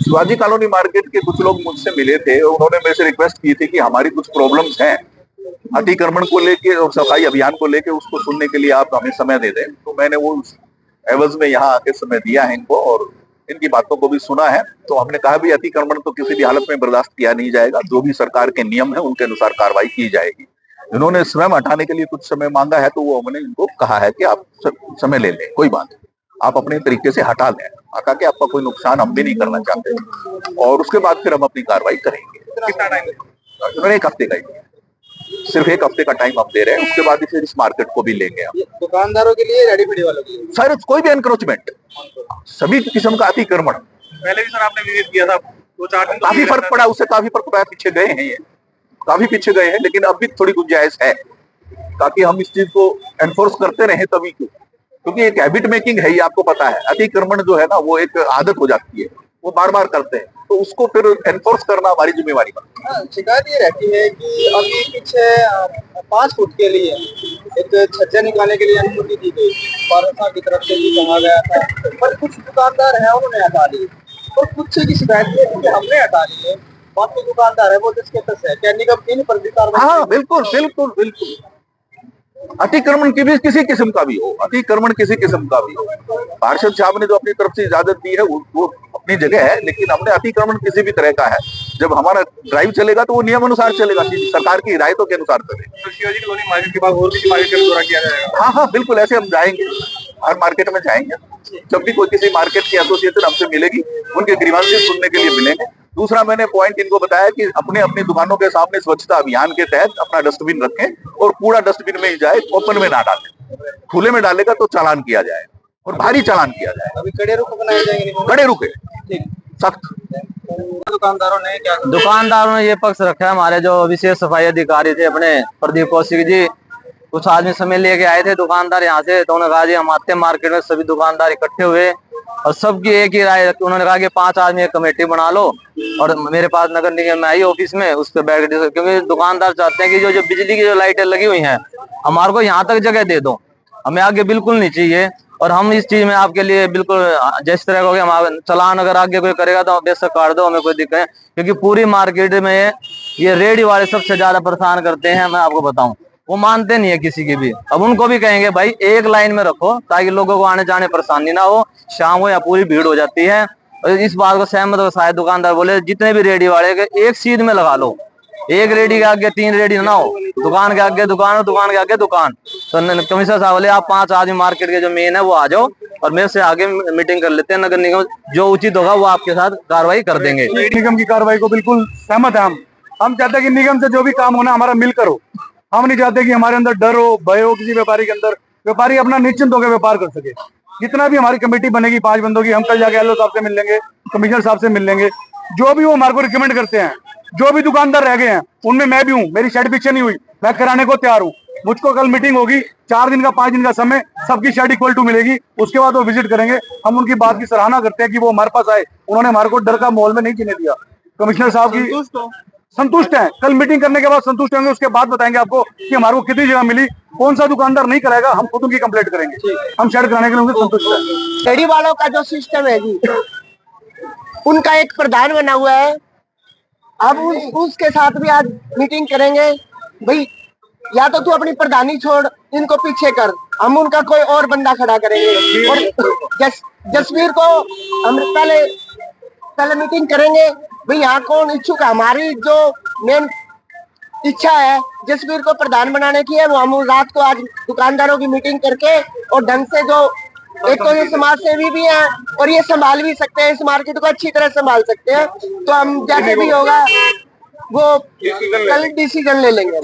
Shivaji colony market के कुछ लोग मुझसे मिले थे, उन्होंने मेरे से रिक्वेस्ट की थी कि हमारी कुछ प्रॉब्लम्स हैं अतिक्रमण को लेके और सफाई अभियान को लेके, उसको सुनने के लिए आप हमें समय दे दें। तो मैंने वो एवज में यहाँ आके समय दिया है इनको और इनकी बातों को भी सुना है। तो हमने कहा भी अतिक्रमण तो किसी भी हालत में बर्दाश्त किया नहीं जाएगा, जो भी सरकार के नियम है उनके अनुसार कार्रवाई की जाएगी। इन्होंने स्वयं हटाने के लिए कुछ समय मांगा है, तो वो हमने इनको कहा है कि आप समय ले लें, कोई बात नहीं, आप अपने तरीके से हटा लें, हटा के आपका कोई नुकसान हम भी नहीं करना चाहते और उसके बाद फिर हम अपनी कार्रवाई करेंगे। कितना टाइम? उन्होंने 1 हफ्ते का ही, सिर्फ 1 हफ्ते का टाइम आप दे रहे हैं, उसके बाद फिर इस मार्केट को भी लेंगे हम। दुकानदारों के लिए, रेडी फड़ी वालों के लिए, सर कोई भी एनक्रोचमेंट, सभी किस्म का अतिक्रमण। पहले भी सर आपने विजिट किया था, 2-4 दिन काफी फर्क पड़ा, उससे काफी फर्क पड़ा, पीछे गए हैं ये, काफी पीछे गए हैं, लेकिन अब भी थोड़ी गुंजाइश है ताकि हम इस चीज को एनफोर्स करते रहे तभी, क्योंकि एक हैबिट मेकिंग है, ये आपको पता है। अतिक्रमण जो है ना वो एक आदत हो जाती है, वो बार बार करते हैं, तो उसको फिर एनफोर्स करना हमारी जिम्मेवारी बनती है। शिकायत ये रहती है कि अभी पीछे 5 फुट के लिए एक छज्जा निकालने के लिए अनुमति दी गई, पारसा की तरफ से भी कहा गया था, पर कुछ दुकानदार हैं उन्होंने हटा ली और कुछ की शिकायत ये है कि हमने हटा ली है, बाकी दुकानदार है वो जिसके तस है, क्या निगम इन पर भी कार्रवाई? हाँ बिल्कुल बिल्कुल बिल्कुल, अतिक्रमण की भी किसी किस्म का भी हो, अतिक्रमण किसी किस्म का भी हो, पार्षद साहब ने जो अपनी तरफ से इजाजत दी है वो अपनी जगह है, लेकिन हमने अतिक्रमण किसी भी तरह का है, जब हमारा ड्राइव चलेगा तो वो नियम अनुसार चलेगा, सरकार की हिदायतों के अनुसार चलेगा। तो शिवाजी कॉलोनी मार्केट के बाद और भी मार्केट का दौरा किया जाएगा? हाँ हाँ बिल्कुल, ऐसे हम जाएंगे, हर मार्केट में जाएंगे, जब भी कोई किसी मार्केट की एसोसिएशन हमसे मिलेगी उनके ग्रीवांसेस सुनने के लिए मिलेंगे। दूसरा मैंने पॉइंट इनको बताया कि अपने अपनी दुकानों के सामने स्वच्छता अभियान के तहत अपना डस्टबिन रखें और कूड़ा डस्टबिन में ही जाए, ओपन में ना डालें, खुले में डालेगा तो चालान किया जाए और भारी चालान किया जाए। अभी कड़े रुख बनाए जाएंगे? कड़े रुखे, सख्त। दुकानदारों ने ये पक्ष रखा है, हमारे जो विशेष सफाई अधिकारी थे अपने प्रदीप कौशिक जी, कुछ आदमी समय लेके आए थे दुकानदार यहाँ से, तो उन्होंने कहा जी हम आते हैं मार्केट में, सभी दुकानदार इकट्ठे हुए और सबकी एक ही राय, उन्होंने कहा कि 5 आदमी एक कमेटी बना लो और मेरे पास नगर निगम में आई ऑफिस में, उस पर बैठ के, क्योंकि दुकानदार चाहते हैं कि जो बिजली की जो लाइटें लगी हुई हैं हमारे को यहाँ तक जगह दे दो, हमें आगे बिल्कुल नहीं चाहिए और हम इस चीज में आपके लिए बिल्कुल जिस तरह का हम चलान अगर आगे कोई करेगा तो बेशक काट दो, हमें कोई दिक्कत है, क्योंकि पूरी मार्केट में ये रेडी वाले सबसे ज्यादा परेशान करते हैं। मैं आपको बताऊं, वो मानते नहीं है किसी की भी। अब उनको भी कहेंगे भाई एक लाइन में रखो ताकि लोगों को आने जाने परेशानी ना हो, शाम हो या पूरी भीड़ हो जाती है। और इस बात को सहमत हो शायद दुकानदार बोले जितने भी रेडी वाले एक सीध में लगा लो, एक रेडी के आगे 3 रेडी ना हो, दुकान के आगे दुकान और दुकान के आगे दुकान। तो कमिश्नर साहब बोले आप 5 आदमी मार्केट के जो मेन है वो आ जाओ और मेरे से आगे मीटिंग कर लेते हैं, नगर निगम जो उचित होगा वो आपके साथ कार्रवाई कर देंगे। निगम की कार्रवाई को बिल्कुल सहमत है हम चाहते हैं कि निगम से जो भी काम होना हमारा मिलकर हो, हम नहीं चाहते कि हमारे अंदर डर हो, भय हो किसी व्यापारी के अंदर, व्यापारी अपना निश्चिंत होकर व्यापार कर सके। जितना भी हमारी कमेटी बनेगी 5 बंदों की, हम कल जाके एलओ साहब से मिल लेंगे, कमिश्नर साहब से मिल लेंगे, जो भी वो हमारे को रिकमेंड करते हैं, जो भी दुकानदार रह गए हैं उनमें मैं भी हूँ, मेरी शेड पीछे नहीं हुई, मैं कराने को तैयार हूँ। मुझको कल मीटिंग होगी, 4 दिन का 5 दिन का समय, सबकी शेड इक्वल टू मिलेगी, उसके बाद वो विजिट करेंगे। हम उनकी बात की सराहना करते हैं कि वो हमारे पास आए, उन्होंने हमारे को डर का माहौल में नहीं जीने दिया। कमिश्नर साहब की संतुष्ट है, कल मीटिंग करने के बाद संतुष्ट होंगे, उसके बाद बताएंगे आपको कि हमारे को कितनी जगह मिली, कौन सा दुकानदार नहीं कराएगा, हम खुद उनकी कंप्लेंट करेंगे। हम शेड कराने के लिए संतुष्ट है। रेडी वालों का जो सिस्टम है जी, उनका एक प्रधान बना हुआ है, अब उसके साथ भी आज मीटिंग करेंगे। भाई या तो तू अपनी प्रधानी छोड़, इनको पीछे कर, हम उनका कोई और बंदा खड़ा करेंगे और जसवीर को हम पहले मीटिंग करेंगे। भाई यहाँ कौन इच्छुक है, हमारी जो मेन इच्छा है जसवीर को प्रधान बनाने की है, वो हम रात को आज दुकानदारों की मीटिंग करके और ढंग से, जो एक तो ये समाज सेवी भी हैं और ये संभाल भी सकते हैं, इस मार्केट को अच्छी तरह संभाल सकते हैं, तो हम जैसे भी होगा वो कल डिसीजन ले लेंगे।